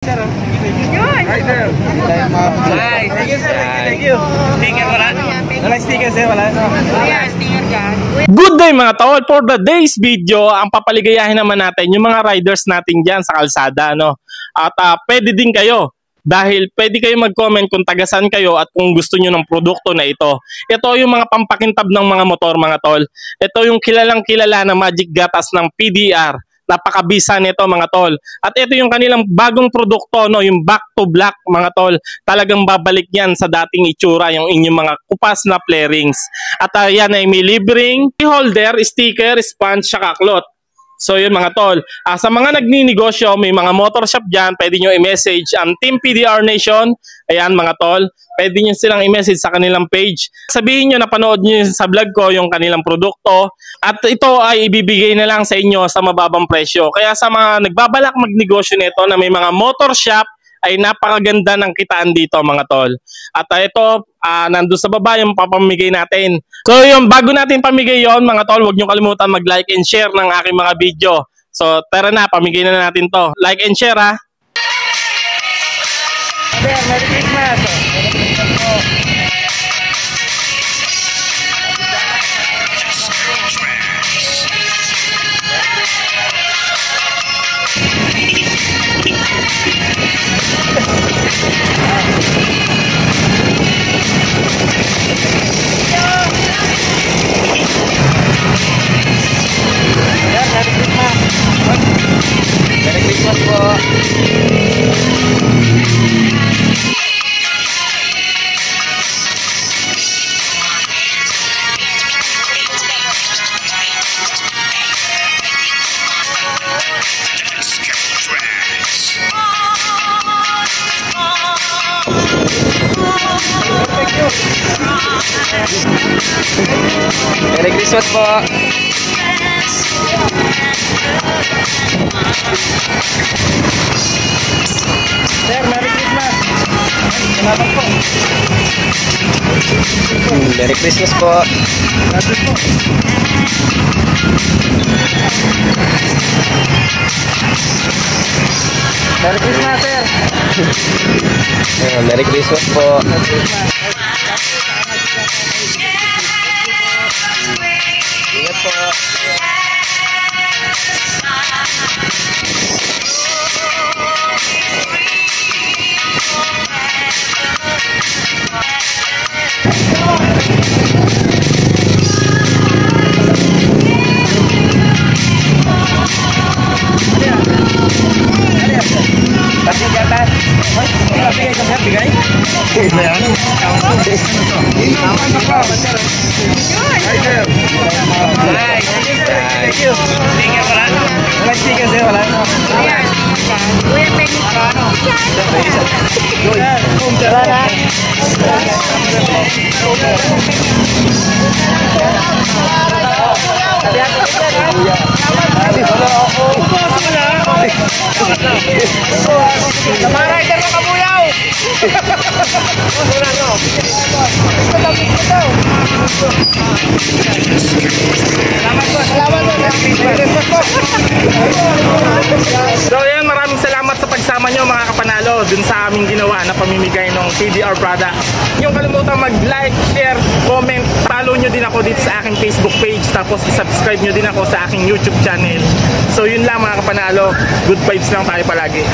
Sir, Yun. hi sir. Hi. Thank you sir, thank you. Sticker wala? Wala sticker sir, wala. Kuya, sticker dyan. Good day mga tol! For the day's video, ang papaligayahin naman natin yung mga riders natin dyan sa kalsada. No? At pwede din kayo dahil pwede kayo mag-comment kung tagasan kayo at kung gusto nyo ng produkto na ito. Ito yung mga pampakintab ng mga motor mga tol. Ito yung kilalang kilala na magic gatas ng PDR. Napakabisa nito mga tol. At ito yung kanilang bagong produkto, no, yung back to black mga tol. Talagang babalik yan sa dating itsura yung inyong mga kupas na flarings. At yan ay may libreng holder, sticker, sponge, saka cloth. So yun mga tol, sa mga nagninegosyo, may mga motor shop dyan, pwede nyo i-message ang Team PDR Nation. Ayan mga tol, pwede nyo silang i-message sa kanilang page. Sabihin nyo na panood nyo sa vlog ko yung kanilang produkto. At ito ay ibibigay na lang sa inyo sa mababang presyo. Kaya sa mga nagbabalak magnegosyo nito na may mga motor shop, ay napakaganda ng kitaan dito mga tol. At ito, nandun sa baba yung papamigay natin. So yung bago natin pamigay yon mga tol, huwag nyo kalimutan mag-like and share ng aking mga video. So tara na, pamigay na natin to. Like and share ha. Sir, Merry Christmas. Merry Christmas po. Merry Christmas po. Sir, Merry Christmas. Salamat po. Merry Christmas po. Salamat po. Merry Christmas, sir. Merry Christmas po. Ingat po. So yan, maraming salamat sa pagsama nyo mga kapanalo dun sa aming ginawa na pamimigay ng PDR product. Yung kalimutan mag-like, share, comment, follow nyo din ako dito sa aking Facebook page, tapos i-subscribe nyo din ako sa aking YouTube channel. So yun lang mga kapanalo, good vibes lang tayo palagi.